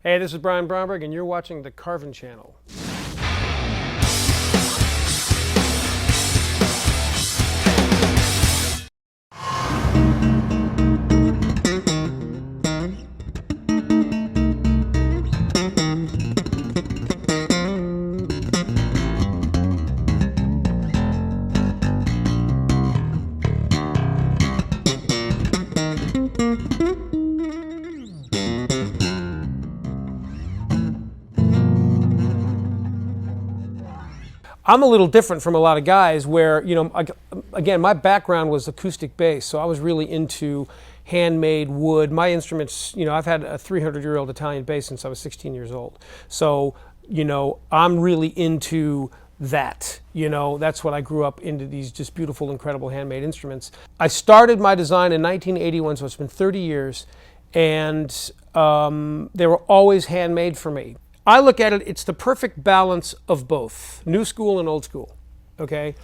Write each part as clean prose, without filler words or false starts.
Hey, this is Brian Bromberg, and you're watching the CARVIN channel. I'm a little different from a lot of guys where, again, my background was acoustic bass, so I was really into handmade wood. My instruments, I've had a 300-year-old Italian bass since I was 16 years old. So, I'm really into that. That's what I grew up into, these just beautiful, incredible handmade instruments. I started my design in 1981, so it's been 30 years, and they were always handmade for me. I look at it, it's the perfect balance of both, new school and old school, okay?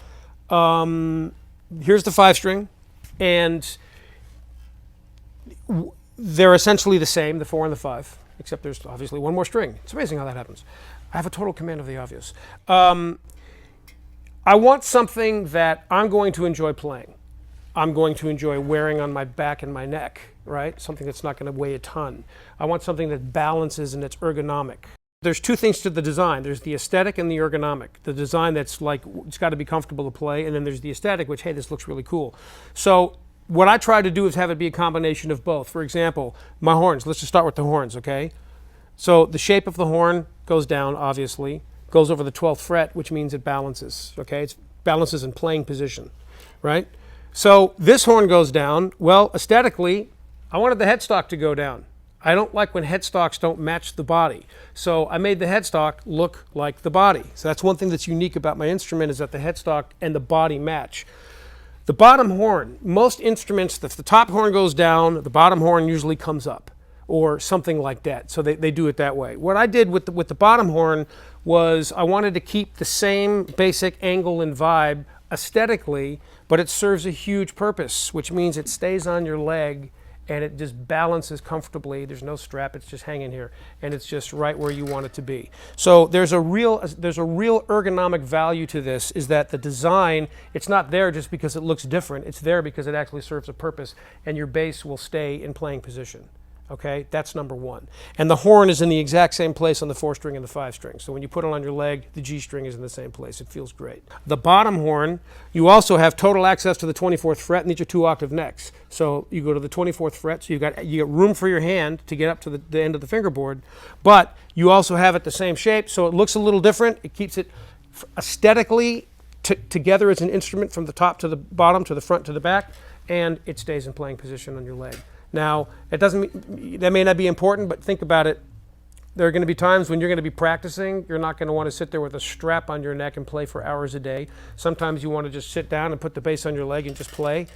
Here's the 5-string, and they're essentially the same, the 4 and the 5, except there's obviously one more string. It's amazing how that happens. I have a total command of the obvious. I want something that I'm going to enjoy playing. I'm going to enjoy wearing on my back and my neck, right? Something that's not going to weigh a ton. I want something that balances and it's ergonomic. There's two things to the design. There's the aesthetic and the ergonomic. The design that's like, it's got to be comfortable to play, and then there's the aesthetic, which, hey, this looks really cool. So what I try to do is have it be a combination of both. For example, my horns. Let's just start with the horns, okay? So the shape of the horn goes down, obviously, goes over the 12th fret, which means it balances, okay? It balances in playing position, right? So this horn goes down. Well, aesthetically, I wanted the headstock to go down. I don't like when headstocks don't match the body. So I made the headstock look like the body. So that's one thing that's unique about my instrument, is that the headstock and the body match. The bottom horn, most instruments, if the top horn goes down, the bottom horn usually comes up, or something like that. So they do it that way. What I did with the bottom horn was I wanted to keep the same basic angle and vibe aesthetically, but it serves a huge purpose, which means it stays on your leg and it just balances comfortably. There's no strap, it's just hanging here, and it's just right where you want it to be. So there's a real ergonomic value to this, is that the design, it's not there just because it looks different, it's there because it actually serves a purpose, and your bass will stay in playing position. Okay, that's number one. And the horn is in the exact same place on the 4-string and the 5-string. So when you put it on your leg, the G string is in the same place. It feels great. The bottom horn, you also have total access to the 24th fret, and these are 2-octave necks. So you go to the 24th fret, so you get room for your hand to get up to the end of the fingerboard, but you also have it the same shape, so it looks a little different. It keeps it aesthetically together as an instrument, from the top to the bottom, to the front to the back, and it stays in playing position on your leg. Now, that may not be important, but think about it. There are going to be times when you're going to be practicing. You're not going to want to sit there with a strap on your neck and play for hours a day. Sometimes you want to just sit down and put the bass on your leg and just play.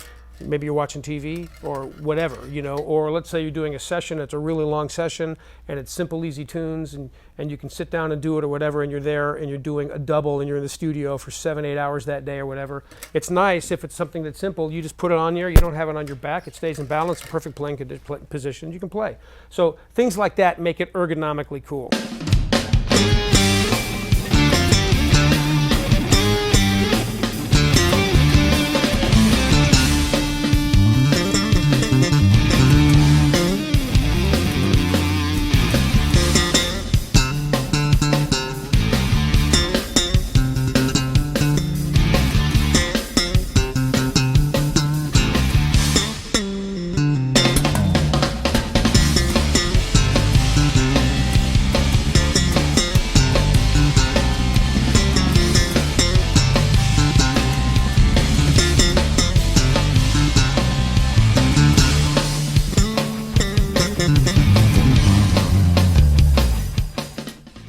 Maybe you're watching TV or whatever, or let's say you're doing a session, it's a really long session, and it's simple, easy tunes, and you can sit down and do it or whatever, and you're there and you're doing a double and you're in the studio for 7-8 hours that day or whatever. It's nice if it's something that's simple. You just put it on there, you don't have it on your back, it stays in balance, perfect playing position, you can play. So things like that make it ergonomically cool.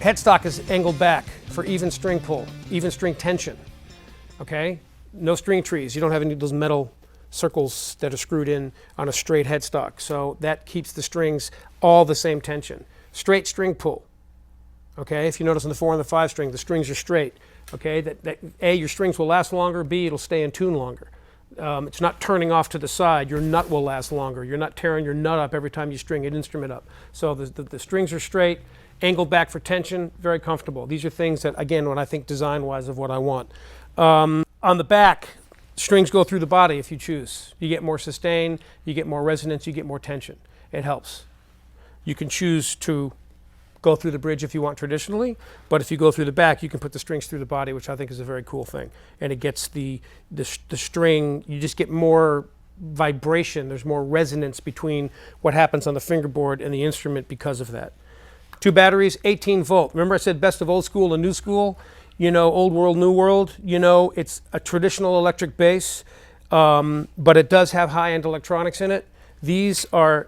Headstock is angled back for even string pull, even string tension, okay? No string trees. You don't have any of those metal circles that are screwed in on a straight headstock. So that keeps the strings all the same tension. Straight string pull, okay? If you notice on the 4 and the 5 string, the strings are straight, okay? A, your strings will last longer, B, it'll stay in tune longer, It's not turning off to the side. Your nut will last longer. You're not tearing your nut up every time you string an instrument up. So the strings are straight, angled back for tension, very comfortable. These are things that, again, when I think design-wise of what I want. On the back, strings go through the body if you choose. You get more sustain, you get more resonance, you get more tension. It helps. You can choose to go through the bridge if you want traditionally, but if you go through the back, you can put the strings through the body, which I think is a very cool thing. And it gets the string, you just get more vibration, there's more resonance between what happens on the fingerboard and the instrument because of that. 2 batteries, 18 volt. Remember I said best of old school and new school? You know, old world, new world, you know, it's a traditional electric bass, but it does have high-end electronics in it. These are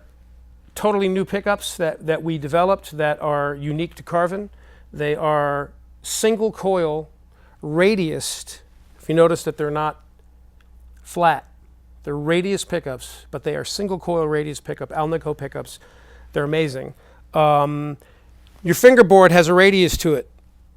totally new pickups that we developed that are unique to CARVIN. They are single coil, radiused. If you notice that they're not flat, they're radius pickups, but they are single coil radius pickup, Alnico pickups. They're amazing. Your fingerboard has a radius to it.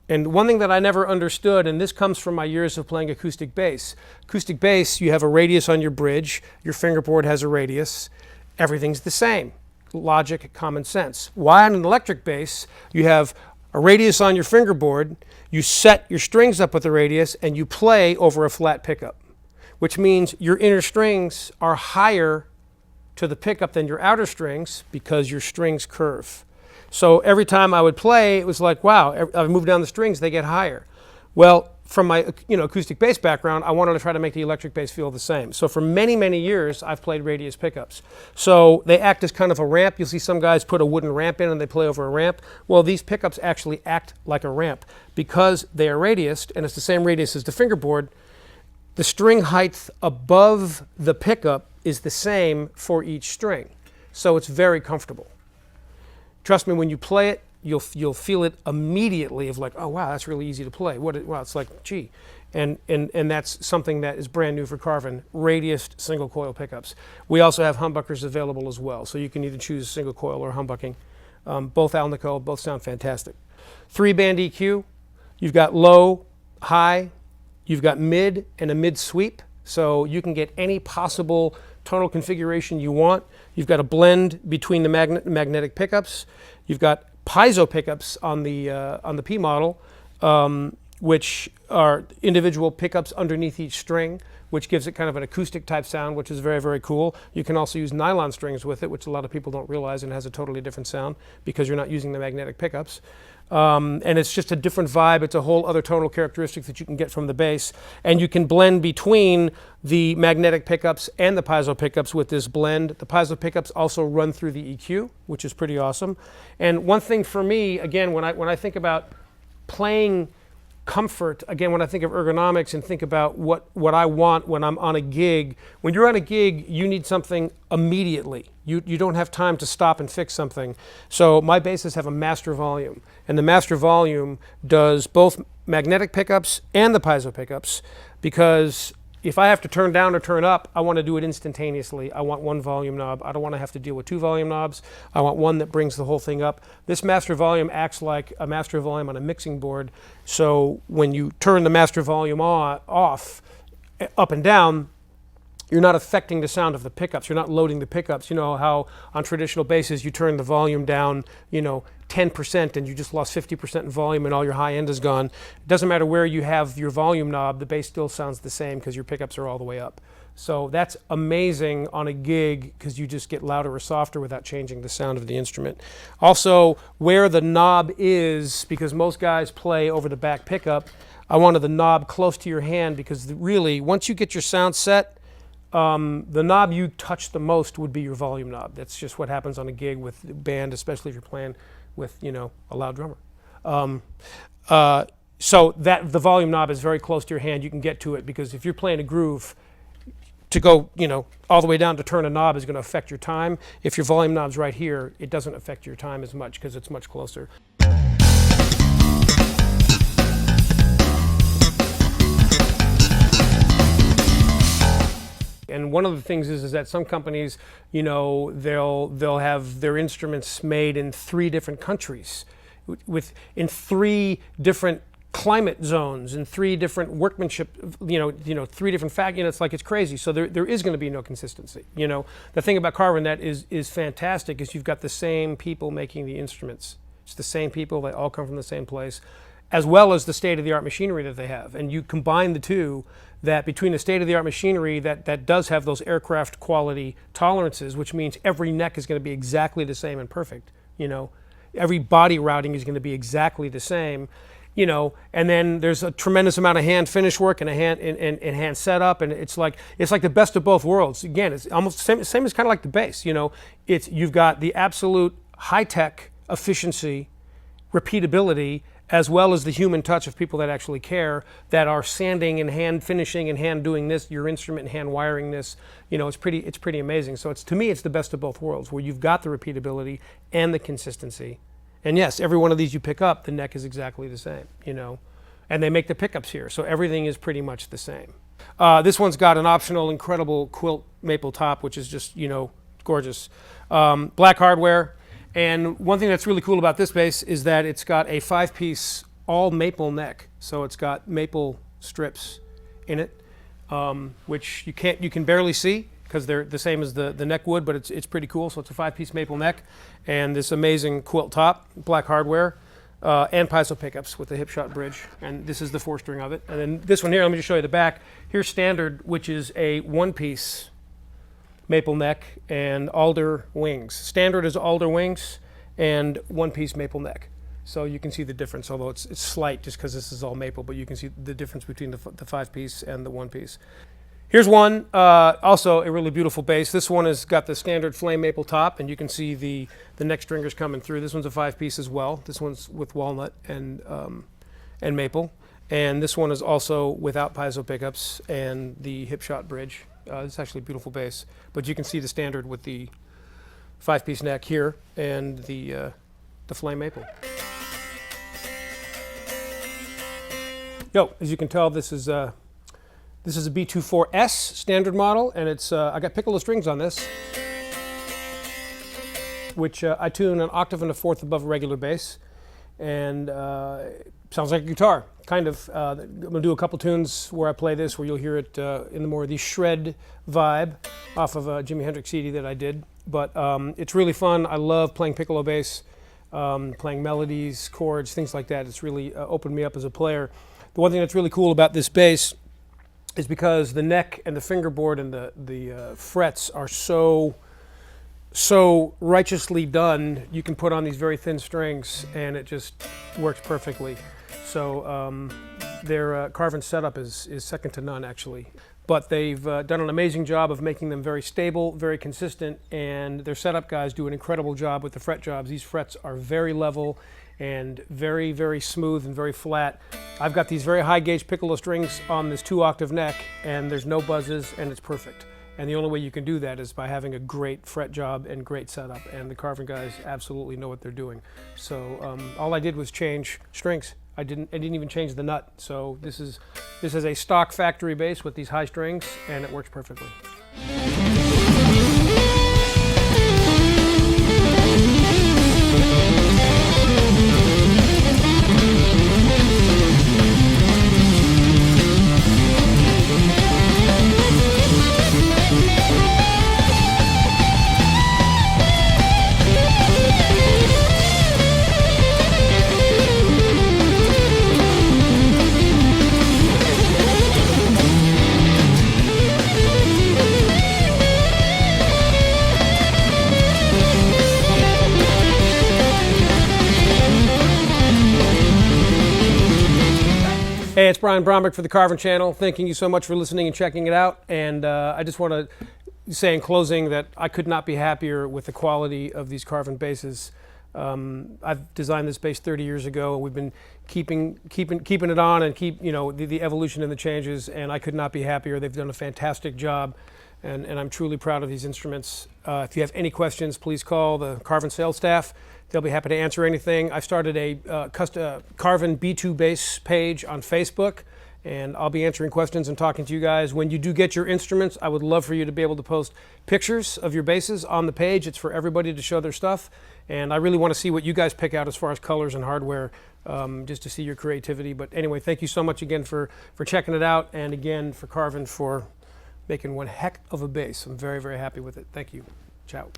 And one thing that I never understood, and this comes from my years of playing acoustic bass. Acoustic bass, you have a radius on your bridge, your fingerboard has a radius, everything's the same. Logic, common sense. Why on an electric bass, you have a radius on your fingerboard, you set your strings up with a radius, and you play over a flat pickup, which means your inner strings are higher to the pickup than your outer strings because your strings curve. So every time I would play, it was like, wow, I move down the strings, they get higher. Well, from my acoustic bass background, I wanted to try to make the electric bass feel the same. So for many, many years, I've played radius pickups. So they act as kind of a ramp. You'll see some guys put a wooden ramp in and they play over a ramp. Well, these pickups actually act like a ramp because they are radiused, and it's the same radius as the fingerboard. The string height above the pickup is the same for each string. So it's very comfortable. Trust me, when you play it, you'll feel it immediately of like, oh wow, that's really easy to play. Wow, it's like, gee. And that's something that is brand new for CARVIN, radiused single coil pickups. We also have humbuckers available as well, so you can either choose single coil or humbucking. Both Alnico, both sound fantastic. 3-band EQ, you've got low, high, you've got mid and a mid sweep, so you can get any possible tonal configuration you want. You've got a blend between the magnetic pickups. You've got piezo pickups on the P model, which are individual pickups underneath each string, which gives it kind of an acoustic type sound, which is very, very cool. You can also use nylon strings with it, which a lot of people don't realize, and has a totally different sound because you're not using the magnetic pickups. And it's just a different vibe. It's a whole other tonal characteristic that you can get from the bass. And you can blend between the magnetic pickups and the piezo pickups with this blend. The piezo pickups also run through the EQ, which is pretty awesome. And one thing for me, again, when I think about playing comfort, again, when I think of ergonomics and think about what I want when I'm on a gig, when you're on a gig, you need something immediately. You don't have time to stop and fix something. So my basses have a master volume, and the master volume does both magnetic pickups and the piezo pickups, because if I have to turn down or turn up, I want to do it instantaneously. I want one volume knob. I don't want to have to deal with 2 volume knobs. I want one that brings the whole thing up. This master volume acts like a master volume on a mixing board. So when you turn the master volume off, up and down, you're not affecting the sound of the pickups. You're not loading the pickups. You know how on traditional basses you turn the volume down, 10% and you just lost 50% in volume and all your high end is gone. It doesn't matter where you have your volume knob, the bass still sounds the same because your pickups are all the way up. So that's amazing on a gig because you just get louder or softer without changing the sound of the instrument. Also, where the knob is, because most guys play over the back pickup, I wanted the knob close to your hand because really, once you get your sound set, the knob you touch the most would be your volume knob. That's just what happens on a gig with band, especially if you're playing with, a loud drummer. So that the volume knob is very close to your hand. You can get to it because if you're playing a groove, to go, all the way down to turn a knob is going to affect your time. If your volume knob's right here, it doesn't affect your time as much because it's much closer. And one of the things is that some companies, they'll have their instruments made in 3 different countries, in 3 different climate zones and 3 different workmanship, 3 different it's like it's crazy. So there is going to be no consistency. The thing about CARVIN that is fantastic is you've got the same people making the instruments. It's the same people, they all come from the same place, as well as the state-of-the-art machinery that they have. And you combine the two, that between the state-of-the-art machinery that does have those aircraft quality tolerances, which means every neck is going to be exactly the same and perfect. Every body routing is going to be exactly the same. And then there's a tremendous amount of hand finish work and hand setup, and it's like the best of both worlds. Again, it's almost same as kind of like the bass. You've got the absolute high-tech efficiency, repeatability, as well as the human touch of people that actually care, that are sanding and hand finishing and hand doing this, your instrument and hand wiring this. It's pretty amazing. So to me, it's the best of both worlds, where you've got the repeatability and the consistency. And yes, every one of these you pick up, the neck is exactly the same, And they make the pickups here, so everything is pretty much the same. This one's got an optional, incredible quilt maple top, which is just, gorgeous. Black hardware. And one thing that's really cool about this bass is that it's got a 5-piece all maple neck. So it's got maple strips in it, which you can barely see because they're the same as the neck wood, but it's pretty cool. So it's a 5-piece maple neck and this amazing quilt top, black hardware, and piezo pickups with the hip shot bridge. And this is the 4-string of it. And then this one here, let me just show you the back. Here's standard, which is a 1-piece maple neck and alder wings. Standard is alder wings and 1-piece maple neck. So you can see the difference, although it's slight just because this is all maple, but you can see the difference between the 5-piece and the 1-piece. Here's one, also a really beautiful bass. This one has got the standard flame maple top, and you can see the neck stringers coming through. This one's a 5-piece as well. This one's with walnut and maple. And this one is also without piezo pickups and the hip shot bridge. It's actually a beautiful bass, but you can see the standard with the 5-piece neck here and the flame maple. As you can tell, this is a B24S standard model, and it's I got piccolo strings on this, which I tune an octave and a fourth above a regular bass, and sounds like a guitar, kind of. I'm going to do a couple tunes where I play this, where you'll hear it in the more of the shred vibe off of a Jimi Hendrix CD that I did. But it's really fun. I love playing piccolo bass, playing melodies, chords, things like that. It's really opened me up as a player. The one thing that's really cool about this bass is because the neck and the fingerboard and the frets are so righteously done. You can put on these very thin strings and it just works perfectly. So their CARVIN setup is second to none, actually. But they've done an amazing job of making them very stable, very consistent, and their setup guys do an incredible job with the fret jobs. These frets are very level and very, very smooth and very flat. I've got these very high gauge piccolo strings on this 2-octave neck, and there's no buzzes, and it's perfect. And the only way you can do that is by having a great fret job and great setup, and the CARVIN guys absolutely know what they're doing. So all I did was change strings. I didn't even change the nut. So this is a stock factory bass with these high strings, and it works perfectly. Hey, it's Brian Bromberg for the CARVIN channel. Thanking you so much for listening and checking it out. And I just want to say in closing that I could not be happier with the quality of these CARVIN basses. I've designed this bass 30 years ago. We've been keeping it on and the evolution and the changes, and I could not be happier. They've done a fantastic job, and I'm truly proud of these instruments. If you have any questions, please call the CARVIN sales staff. They'll be happy to answer anything. I started a CARVIN B2 bass page on Facebook, and I'll be answering questions and talking to you guys. When you do get your instruments, I would love for you to be able to post pictures of your basses on the page. It's for everybody to show their stuff, And I really want to see what you guys pick out as far as colors and hardware, just to see your creativity. But anyway, thank you so much again for checking it out, and again for CARVIN for making one heck of a bass. I'm very, very happy with it. Thank you. Ciao.